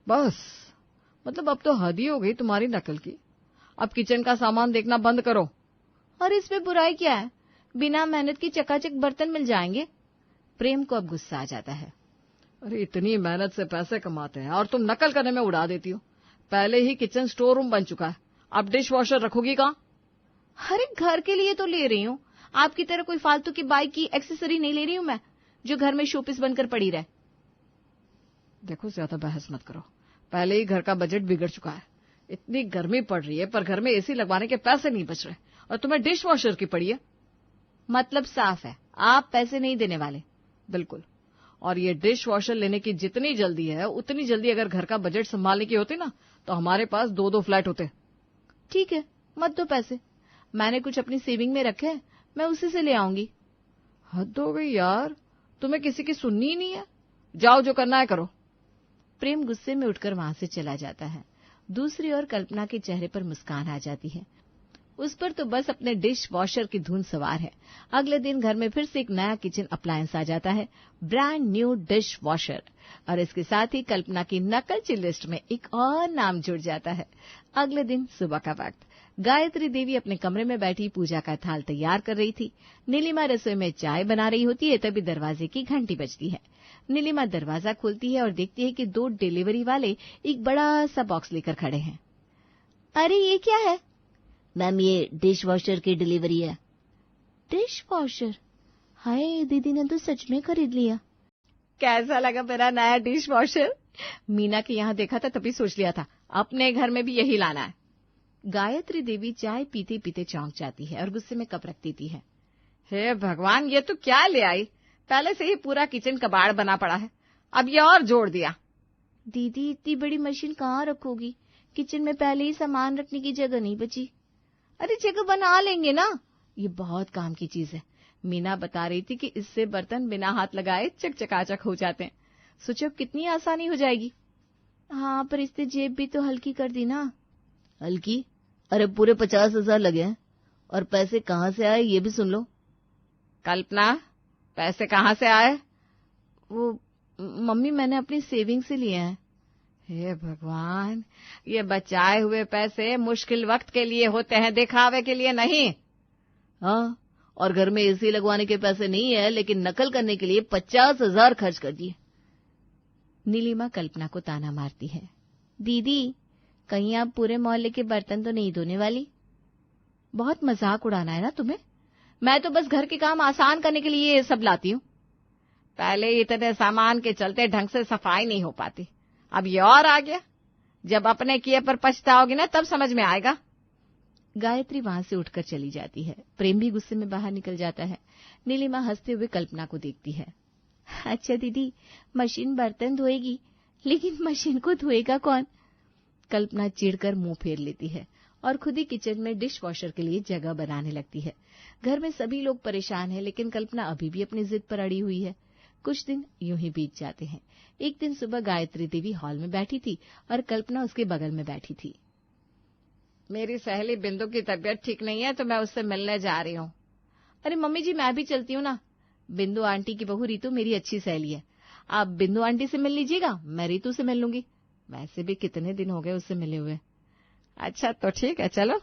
[SPEAKER 5] बस, मतलब अब तो हद ही हो गई तुम्हारी नकल की। अब किचन का सामान देखना बंद करो।
[SPEAKER 1] और इसमें बुराई क्या है, बिना मेहनत की चकाचक बर्तन मिल जाएंगे। प्रेम को अब गुस्सा आ जाता है।
[SPEAKER 5] अरे इतनी मेहनत से पैसे कमाते हैं और तुम नकल करने में उड़ा देती हो। पहले ही किचन स्टोर रूम बन चुका है, अब डिश वॉशर रखोगी कहाँ?
[SPEAKER 1] अरे घर के लिए तो ले रही हूँ, आपकी तरह कोई फालतू की बाइक की एक्सेसरी नहीं ले रही हूँ मैं, जो घर में शोपीस बनकर पड़ी रहे।
[SPEAKER 5] देखो, ज्यादा बहस मत करो, पहले ही घर का बजट बिगड़ चुका है। इतनी गर्मी पड़ रही है पर घर में एसी लगवाने के पैसे नहीं बच रहे और तुम्हें डिश वॉशर की पड़ी है।
[SPEAKER 1] मतलब साफ है, आप पैसे नहीं देने वाले।
[SPEAKER 5] बिल्कुल, और ये डिश वॉशर लेने की जितनी जल्दी है उतनी जल्दी अगर घर का बजट संभालने की होती ना, तो हमारे पास 2-2 फ्लैट होते।
[SPEAKER 1] ठीक है, मत दो पैसे, मैंने कुछ अपनी सेविंग में रखे हैं, मैं उसी से ले आऊंगी।
[SPEAKER 5] हद हो गई यार, तुम्हें किसी की सुननी ही नहीं है। जाओ, जो करना है करो।
[SPEAKER 1] प्रेम गुस्से में उठकर वहां से चला जाता है। दूसरी ओर कल्पना के चेहरे पर मुस्कान आ जाती है। उस पर तो बस अपने डिश वॉशर की धुन सवार है। अगले दिन घर में फिर से एक नया किचन अप्लायंस आ जाता है, ब्रांड न्यू डिश वॉशर, और इसके साथ ही कल्पना की नकलची लिस्ट में एक और नाम जुड़ जाता है। अगले दिन सुबह का वक्त, गायत्री देवी अपने कमरे में बैठी पूजा का थाल तैयार कर रही थी। नीलिमा रसोई में चाय बना रही होती है, तभी दरवाजे की घंटी बजती है। नीलिमा दरवाजा खोलती है और देखती है कि 2 डिलीवरी वाले एक बड़ा सा बॉक्स लेकर खड़े हैं। अरे ये क्या है?
[SPEAKER 2] मैम, ये डिश वॉशर की डिलीवरी है।
[SPEAKER 1] Dish washer? हाय, दीदी ने तो सच में खरीद लिया। कैसा लगा मेरा नया डिश वॉशर? मीना के यहाँ देखा था तभी सोच लिया था अपने घर में भी यही लाना है। गायत्री देवी चाय पीते पीते चौंक जाती है और गुस्से में कप रख देती है।
[SPEAKER 5] हे भगवान, ये तो क्या ले आई? पहले से ही पूरा किचन कबाड़ बना पड़ा है, अब ये और जोड़ दिया।
[SPEAKER 1] दीदी, इतनी बड़ी मशीन कहाँ रखोगी? किचन में पहले ही सामान रखने की जगह नहीं बची। अरे जगह बना लेंगे ना, ये बहुत काम की चीज है। मीना बता रही थी कि इससे बर्तन बिना हाथ लगाए चकचकाचक हो जाते हैं। सोचो अब कितनी आसानी हो जाएगी। हाँ, पर इससे जेब भी तो हल्की कर दी ना।
[SPEAKER 2] हल्की? अरे पूरे 50,000 लगे हैं, और पैसे कहाँ से आए ये भी सुन लो।
[SPEAKER 5] कल्पना, पैसे कहाँ से आए?
[SPEAKER 1] वो मम्मी, मैंने अपनी सेविंग से लिए हैं।
[SPEAKER 5] हे भगवान, ये बचाए हुए पैसे मुश्किल वक्त के लिए होते हैं, दिखावे के लिए नहीं।
[SPEAKER 2] हाँ,
[SPEAKER 1] और घर में एसी लगवाने के पैसे नहीं है, लेकिन नकल करने के लिए 50,000 खर्च कर दिए। नीलिमा कल्पना को ताना मारती है। दीदी, कहीं आप पूरे मोहल्ले के बर्तन तो नहीं धोने वाली? बहुत मजाक उड़ाना है ना तुम्हें? मैं तो बस घर के काम आसान करने के लिए ये सब लाती हूँ। पहले इतने सामान के चलते ढंग से सफाई नहीं हो पाती, अब ये और आ गया। जब अपने किए पर पछताओगी ना, तब समझ में आएगा। गायत्री वहां से उठकर चली जाती है। प्रेम भी गुस्से में बाहर निकल जाता है। नीलिमा हंसते हुए कल्पना को देखती है। अच्छा दीदी, मशीन बर्तन धोएगी, लेकिन मशीन को धोएगा कौन? कल्पना चिढ़कर मुंह फेर लेती है और खुद ही किचन में डिश वॉशर के लिए जगह बनाने लगती है। घर में सभी लोग परेशान हैं, लेकिन कल्पना अभी भी अपनी जिद पर अड़ी हुई है। कुछ दिन यूं ही बीत जाते हैं। एक दिन सुबह गायत्री देवी हॉल में बैठी थी और कल्पना उसके बगल में बैठी थी। मेरी सहेली बिंदु की तबीयत ठीक नहीं है, तो मैं उससे मिलने जा रही हूँ। अरे मम्मी जी, मैं भी चलती हूँ ना। बिंदु आंटी की बहू रीतू मेरी अच्छी सहेली है, आप बिंदु आंटी से मिल लीजिएगा, मैं रीतू से मिल लूंगी। वैसे भी कितने दिन हो गए उससे मिले हुए। अच्छा तो ठीक है, चलो।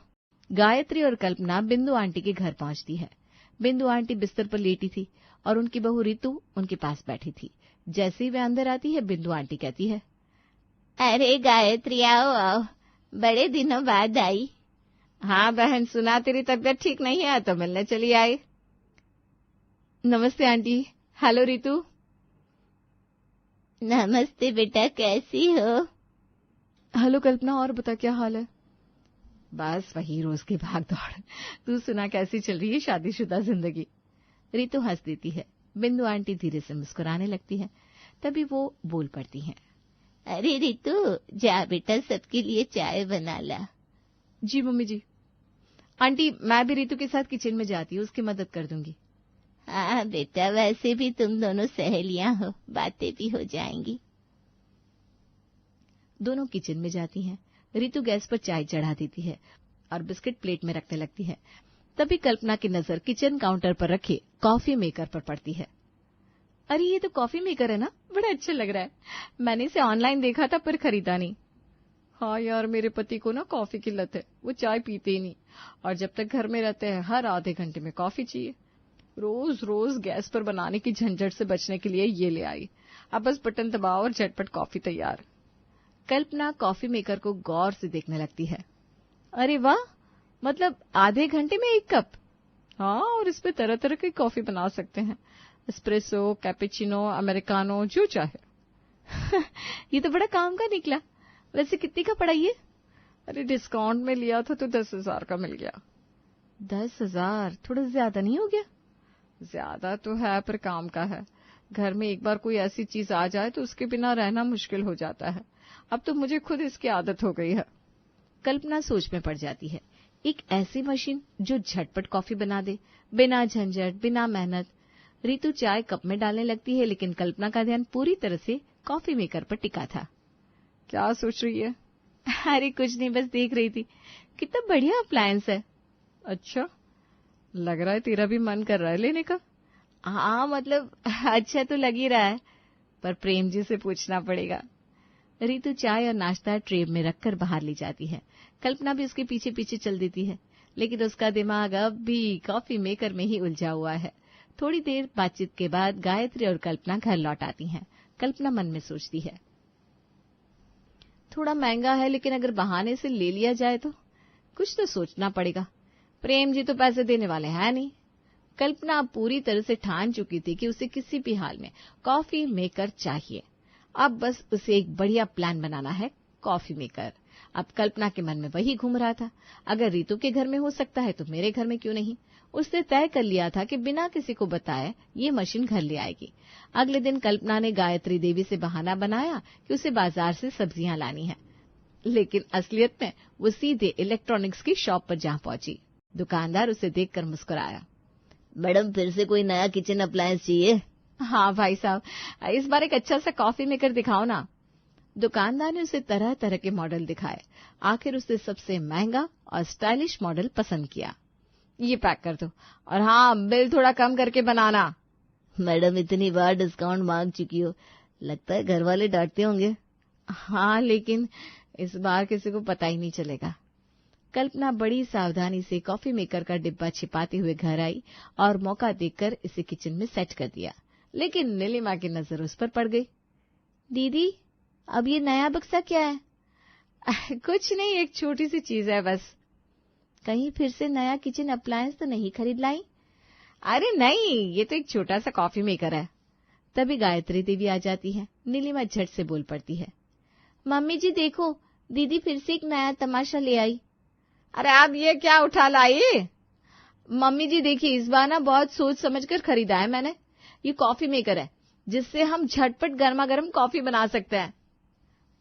[SPEAKER 1] गायत्री और कल्पना बिंदु आंटी के घर पहुंचती है। बिंदु आंटी बिस्तर पर लेटी थी और उनकी बहू रीतू उनके पास बैठी थी। जैसे ही वे अंदर आती है, बिंदु आंटी कहती है,
[SPEAKER 2] अरे गायत्री, आओ आओ, बड़े दिनों बाद आई।
[SPEAKER 1] हाँ बहन, सुना तेरी तबीयत ठीक नहीं है तो मिलने चली आई। नमस्ते आंटी। हेलो रीतू।
[SPEAKER 2] नमस्ते बेटा, कैसी हो?
[SPEAKER 1] हेलो कल्पना, और बता क्या हाल है? बस वही रोज की भाग दौड़। तू सुना, कैसी चल रही है शादीशुदा जिंदगी? रीतू हंस देती है। बिंदु आंटी धीरे से मुस्कुराने लगती है। तभी वो बोल पड़ती हैं।
[SPEAKER 2] अरे रीतू, जा बेटा, सबके लिए चाय बना ला।
[SPEAKER 1] जी मम्मी जी। आंटी, मैं भी रीतू के साथ किचन में जाती हूँ, उसकी मदद कर दूंगी।
[SPEAKER 2] हाँ बेटा, वैसे भी तुम दोनों सहेलियां हो, बातें भी हो जाएंगी।
[SPEAKER 1] दोनों किचन में जाती हैं। रीतू गैस पर चाय चढ़ा देती है और बिस्किट प्लेट में रखने लगती है। तभी कल्पना की नजर किचन काउंटर पर रखे कॉफी मेकर पर पड़ती है। अरे ये तो कॉफी मेकर है ना, बड़ा अच्छा लग रहा है। मैंने इसे ऑनलाइन देखा था पर खरीदा नहीं। हाँ यार, मेरे पति को ना कॉफी की लत है, वो चाय पीते ही नहीं, और जब तक घर में रहते हैं हर आधे घंटे में कॉफी चाहिए। रोज रोज गैस पर बनाने की झंझट से बचने के लिए ये ले आई। अब बस बटन दबाओ और झटपट कॉफी तैयार। कल्पना कॉफी मेकर को गौर से देखने लगती है। अरे वाह, मतलब आधे घंटे में 1 कप? हाँ, और इसमें तरह तरह की कॉफी बना सकते हैं, एस्प्रेसो, कैपेचिनो, अमेरिकानो, जो चाहे। ये तो बड़ा काम का निकला। वैसे कितने का पड़ा ये? अरे डिस्काउंट में लिया था तो 10,000 का मिल गया। 10,000 थोड़ा ज्यादा नहीं हो गया? ज्यादा तो है, पर काम का है। घर में एक बार कोई ऐसी चीज आ जाए तो उसके बिना रहना मुश्किल हो जाता है। अब तो मुझे खुद इसकी आदत हो गई है। कल्पना सोच में पड़ जाती है। एक ऐसी मशीन जो झटपट कॉफी बना दे, बिना झंझट, बिना मेहनत। रीतू चाय कप में डालने लगती है, लेकिन कल्पना का ध्यान पूरी तरह से कॉफी मेकर पर टिका था। क्या सोच रही है? अरे कुछ नहीं, बस देख रही थी। कितना बढ़िया अप्लायंस है। अच्छा, लग रहा है तेरा भी मन कर रहा है लेने का। हाँ मतलब अच्छा तो लग ही रहा है, पर प्रेम जी से पूछना पड़ेगा। रीतू चाय और नाश्ता ट्रे में रखकर बाहर ले जाती है। कल्पना भी उसके पीछे पीछे चल देती है, लेकिन उसका दिमाग अब भी कॉफी मेकर में ही उलझा हुआ है। थोड़ी देर बातचीत के बाद गायत्री और कल्पना घर लौट आती हैं। कल्पना मन में सोचती है, थोड़ा महंगा है, लेकिन अगर बहाने से ले लिया जाए तो कुछ तो सोचना पड़ेगा। प्रेम जी तो पैसे देने वाले हैं नहीं। कल्पना पूरी तरह से ठान चुकी थी कि उसे किसी भी हाल में कॉफी मेकर चाहिए। अब बस उसे एक बढ़िया प्लान बनाना है, कॉफी मेकर। अब कल्पना के मन में वही घूम रहा था, अगर रीतू के घर में हो सकता है तो मेरे घर में क्यों नहीं। उसने तय कर लिया था कि बिना किसी को बताए ये मशीन घर ले आएगी। अगले दिन कल्पना ने गायत्री देवी से बहाना बनाया कि उसे बाजार से सब्जियां लानी है, लेकिन असलियत में वो सीधे इलेक्ट्रॉनिक्स की शॉप पर जा पहुंची। दुकानदार उसे देखकर मुस्कुराया।
[SPEAKER 2] मैडम, फिर से कोई नया किचन अप्लायंस चाहिए?
[SPEAKER 1] हाँ भाई साहब, इस बार एक अच्छा सा कॉफी मेकर दिखाओ ना। दुकानदार ने उसे तरह तरह के मॉडल दिखाए। आखिर उसने सबसे महंगा और स्टाइलिश मॉडल पसंद किया। ये पैक कर दो, और हाँ, बिल थोड़ा कम करके बनाना।
[SPEAKER 2] मैडम, इतनी बार डिस्काउंट मांग चुकी हो, लगता है घर वाले डांटते होंगे।
[SPEAKER 1] हाँ, लेकिन इस बार किसी को पता ही नहीं चलेगा। कल्पना बड़ी सावधानी से कॉफी मेकर का डिब्बा छिपाते हुए घर आई और मौका देखकर इसे किचन में सेट कर दिया। लेकिन नीलिमा की नजर उस पर पड़ गई। दीदी, अब ये नया बक्सा क्या है? कुछ नहीं, एक छोटी सी चीज है बस। कहीं फिर से नया किचन अप्लायंस तो नहीं खरीद लाई? अरे नहीं, ये तो एक छोटा सा कॉफी मेकर है। तभी गायत्री देवी आ जाती है। नीलिमा झट से बोल पड़ती है, मम्मी जी देखो, दीदी फिर से एक नया तमाशा ले आई। अरे आप ये क्या उठा लाई? मम्मी जी देखिए, इस बार ना बहुत सोच समझकर खरीदा है मैंने। ये कॉफी मेकर है जिससे हम झटपट गर्मा गर्म कॉफी बना सकते हैं।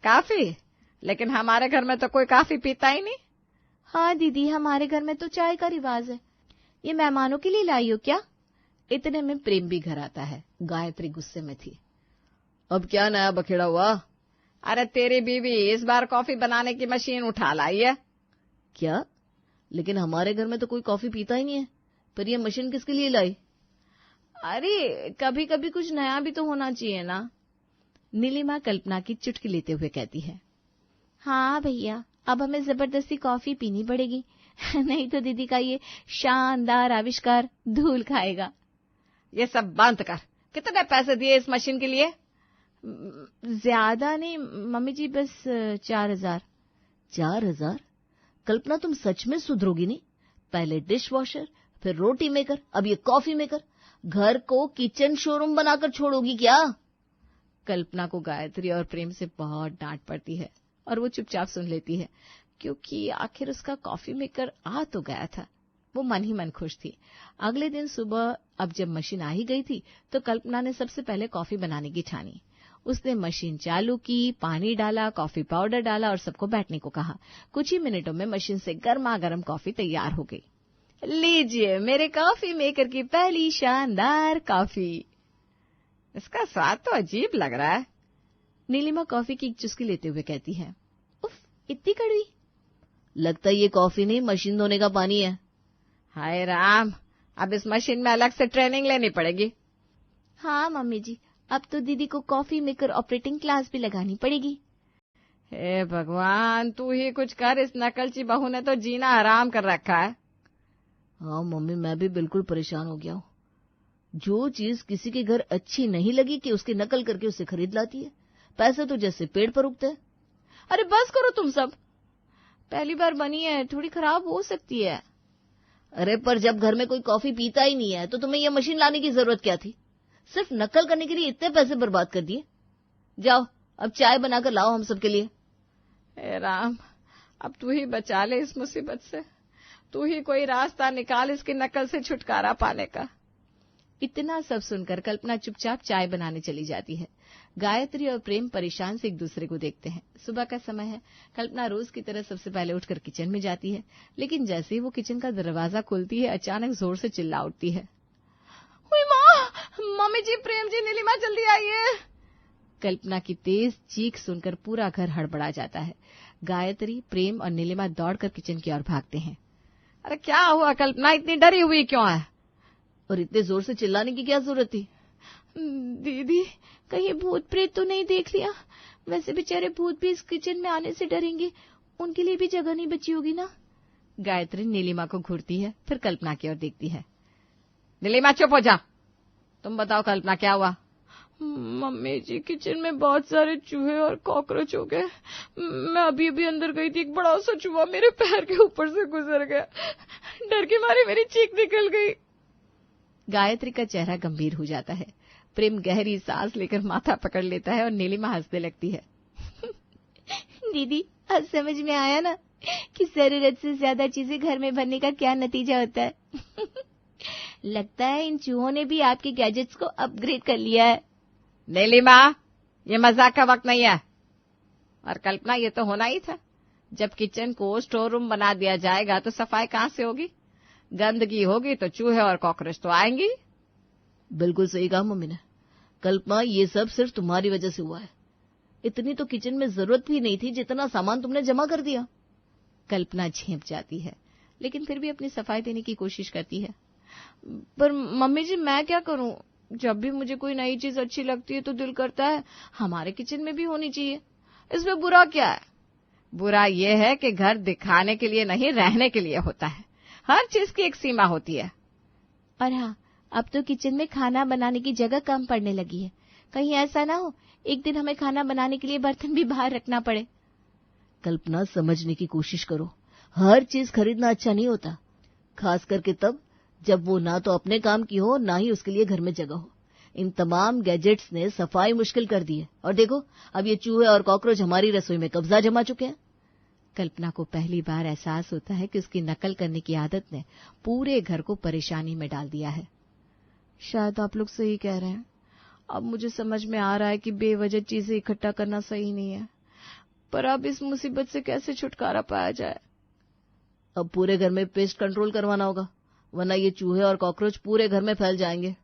[SPEAKER 1] काफी? लेकिन हमारे घर में तो कोई काफी पीता ही नहीं। हाँ दीदी, हमारे घर में तो चाय का रिवाज है। ये मेहमानों के लिए लाई हो क्या? इतने में प्रेम भी घर आता है। गायत्री गुस्से में थी। अब क्या नया बखेड़ा हुआ? अरे तेरी बीवी इस बार कॉफी बनाने की मशीन उठा लाई है। क्या? लेकिन हमारे घर में तो कोई कॉफी पीता ही नहीं है, पर ये मशीन किसके लिए लाई? अरे कभी कभी कुछ नया भी तो होना चाहिए ना। नीलिमा कल्पना की चुटकी लेते हुए कहती है। हाँ भैया, अब हमें जबरदस्ती कॉफी पीनी पड़ेगी, नहीं तो दीदी का ये शानदार आविष्कार धूल खाएगा। ये सब बंद कर। कितने पैसे दिए इस मशीन के लिए? ज्यादा नहीं मम्मी जी, बस 4,000। 4,000? कल्पना, तुम सच में सुधरोगी नहीं? पहले डिश वॉशर, फिर रोटी मेकर, अब ये कॉफी मेकर। घर को किचन शोरूम बनाकर छोड़ोगी क्या? कल्पना को गायत्री और प्रेम से बहुत डांट पड़ती है और वो चुपचाप सुन लेती है, क्योंकि आखिर उसका कॉफी मेकर आ तो गया था। वो मन ही मन खुश थी। अगले दिन सुबह अब जब मशीन आ ही गई थी तो कल्पना ने सबसे पहले कॉफी बनाने की ठानी। उसने मशीन चालू की, पानी डाला, कॉफी पाउडर डाला और सबको बैठने को कहा। कुछ ही मिनटों में मशीन से गर्मा गर्म कॉफी तैयार हो गई। लीजिए मेरे कॉफी मेकर की पहली शानदार कॉफी। इसका स्वाद तो अजीब लग रहा है। नीलिमा कॉफी की एक चुस्की लेते हुए कहती है। उफ, इतनी कड़वी। लगता है ये कॉफी नहीं, मशीन धोने का पानी है। हाय राम, अब इस मशीन में अलग से ट्रेनिंग लेनी पड़ेगी। हाँ मम्मी जी, अब तो दीदी को कॉफी मेकर ऑपरेटिंग क्लास भी लगानी पड़ेगी। हे भगवान, तू ही कुछ कर, इस नकलची बहू ने तो जीना हराम कर रखा है। हाँ मम्मी, मैं भी बिल्कुल परेशान हो गया हूँ। जो चीज किसी के घर अच्छी नहीं लगी कि उसकी नकल करके उसे खरीद लाती है। पैसे तो जैसे पेड़ पर उगते हैं। अरे बस करो तुम सब, पहली बार बनी है, थोड़ी खराब हो सकती है। अरे पर जब घर में कोई कॉफी पीता ही नहीं है तो तुम्हें यह मशीन लाने की जरूरत क्या थी? सिर्फ नकल करने के लिए इतने पैसे बर्बाद कर दिए। जाओ अब चाय बनाकर लाओ हम सबके लिए। हे राम, अब तू ही बचा ले इस मुसीबत से। तू ही कोई रास्ता निकाल इसकी नकल से छुटकारा पाने का। इतना सब सुनकर कल्पना चुपचाप चाय बनाने चली जाती है। गायत्री और प्रेम परेशान से एक दूसरे को देखते हैं। सुबह का समय है। कल्पना रोज की तरह सबसे पहले उठकर किचन में जाती है, लेकिन जैसे ही वो किचन का दरवाजा खोलती है अचानक जोर से चिल्ला उठती है। मम्मी जी, प्रेम जी, नीलिमा जल्दी आइए। कल्पना की तेज चीख सुनकर पूरा घर हड़बड़ा जाता है। गायत्री, प्रेम और नीलिमा दौड़कर किचन की ओर भागते हैं। अरे क्या हुआ कल्पना, इतनी डरी हुई क्यों है? और इतने जोर से चिल्लाने की क्या जरूरत थी? दीदी, कहीं भूत प्रेत तो नहीं देख लिया? वैसे बेचारे भूत भी इस किचन में आने से डरेंगे, उनके लिए भी जगह नहीं बची होगी ना। गायत्री नीलिमा को घूरती है, फिर कल्पना की ओर देखती है। नीलिमा चुप हो जा। तुम बताओ कल्पना, क्या हुआ? मम्मी जी, किचन में बहुत सारे चूहे और कॉकरोच हो गए। मैं अभी अभी अंदर गई थी, एक बड़ा सा चूहा मेरे पैर के ऊपर से गुजर गया। डर के मारे मेरी चीख निकल गई। गायत्री का चेहरा गंभीर हो जाता है। प्रेम गहरी सांस लेकर माथा पकड़ लेता है और नीलिमा हंसने लगती है। दीदी, अब समझ में आया ना कि जरूरत से ज्यादा चीजें घर में बनने का क्या नतीजा होता है। लगता है इन चूहों ने भी आपके गैजेट्स को अपग्रेड कर लिया है। नीलिमा, ये मजाक का वक्त नहीं है। और कल्पना, ये तो होना ही था। जब किचन को स्टोर रूम बना दिया जाएगा तो सफाई कहां से होगी? गंदगी होगी तो चूहे और कॉकरोच तो आएंगी। बिल्कुल सही कहा मम्मी ने। कल्पना, ये सब सिर्फ तुम्हारी वजह से हुआ है। इतनी तो किचन में जरूरत भी नहीं थी जितना सामान तुमने जमा कर दिया। कल्पना झेंप जाती है, लेकिन फिर भी अपनी सफाई देने की कोशिश करती है। पर मम्मी जी, मैं क्या करूं? जब भी मुझे कोई नई चीज अच्छी लगती है तो दिल करता है हमारे किचन में भी होनी चाहिए। इसमें बुरा क्या है?
[SPEAKER 6] बुरा ये है कि घर दिखाने के लिए नहीं, रहने के लिए होता है। हर चीज की एक सीमा होती है।
[SPEAKER 1] और हाँ, अब तो किचन में खाना बनाने की जगह कम पड़ने लगी है। कहीं ऐसा ना हो एक दिन हमें खाना बनाने के लिए बर्तन भी बाहर रखना पड़े।
[SPEAKER 3] कल्पना, समझने की कोशिश करो। हर चीज खरीदना अच्छा नहीं होता, खास करके तब जब वो ना तो अपने काम की हो, ना ही उसके लिए घर में जगह हो। इन तमाम गैजेट्स ने सफाई मुश्किल कर दी है। और देखो, अब ये चूहे और कॉकरोच हमारी रसोई में कब्जा जमा चुके हैं।
[SPEAKER 1] कल्पना को पहली बार एहसास होता है कि उसकी नकल करने की आदत ने पूरे घर को परेशानी में डाल दिया है।
[SPEAKER 6] शायद आप लोग सही कह रहे हैं। अब मुझे समझ में आ रहा है कि बेवजह चीजें इकट्ठा करना सही नहीं है, पर अब इस मुसीबत से कैसे छुटकारा पाया जाए?
[SPEAKER 3] अब पूरे घर में पेस्ट कंट्रोल करवाना होगा, वरना ये चूहे और कॉकरोच पूरे घर में फैल जाएंगे।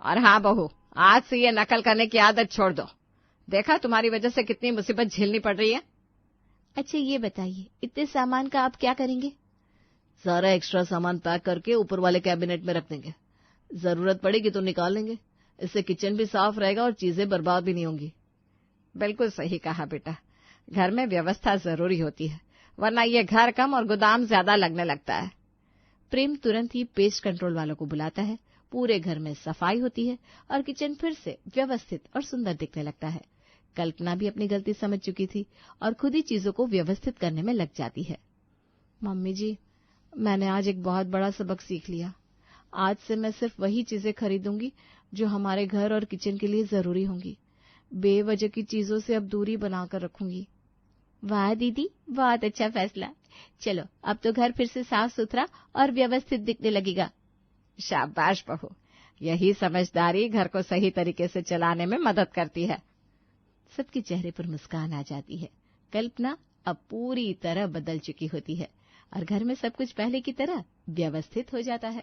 [SPEAKER 6] और हाँ बहू, आज से ये नकल करने की आदत छोड़ दो। देखा, तुम्हारी वजह से कितनी मुसीबत झेलनी पड़ रही है।
[SPEAKER 1] अच्छा ये बताइए, इतने सामान का आप क्या करेंगे?
[SPEAKER 3] सारा एक्स्ट्रा सामान पैक करके ऊपर वाले कैबिनेट में रख देंगे। जरूरत पड़ेगी तो निकाल लेंगे। इससे किचन भी साफ रहेगा और चीजें बर्बाद भी नहीं होंगी।
[SPEAKER 6] बिल्कुल सही कहा बेटा, घर में व्यवस्था जरूरी होती है, वरना ये घर कम और गोदाम ज्यादा लगने लगता है।
[SPEAKER 1] प्रेम तुरंत ही पेस्ट कंट्रोल वालों को बुलाता है। पूरे घर में सफाई होती है और किचन फिर से व्यवस्थित और सुंदर दिखने लगता है। कल्पना भी अपनी गलती समझ चुकी थी और खुद ही चीजों को व्यवस्थित करने में लग जाती है।
[SPEAKER 6] मम्मी जी, मैंने आज एक बहुत बड़ा सबक सीख लिया। आज से मैं सिर्फ वही चीजें खरीदूंगी जो हमारे घर और किचन के लिए जरूरी होंगी। बेवजह की चीजों से अब दूरी बनाकर रखूंगी।
[SPEAKER 1] वाह दीदी, बहुत अच्छा फैसला। चलो, अब तो घर फिर से साफ सुथरा और व्यवस्थित दिखने लगेगा।
[SPEAKER 6] शाबाश बहू, यही समझदारी घर को सही तरीके से चलाने में मदद करती है।
[SPEAKER 1] सबके चेहरे पर मुस्कान आ जाती है। कल्पना अब पूरी तरह बदल चुकी होती है और घर में सब कुछ पहले की तरह व्यवस्थित हो जाता है।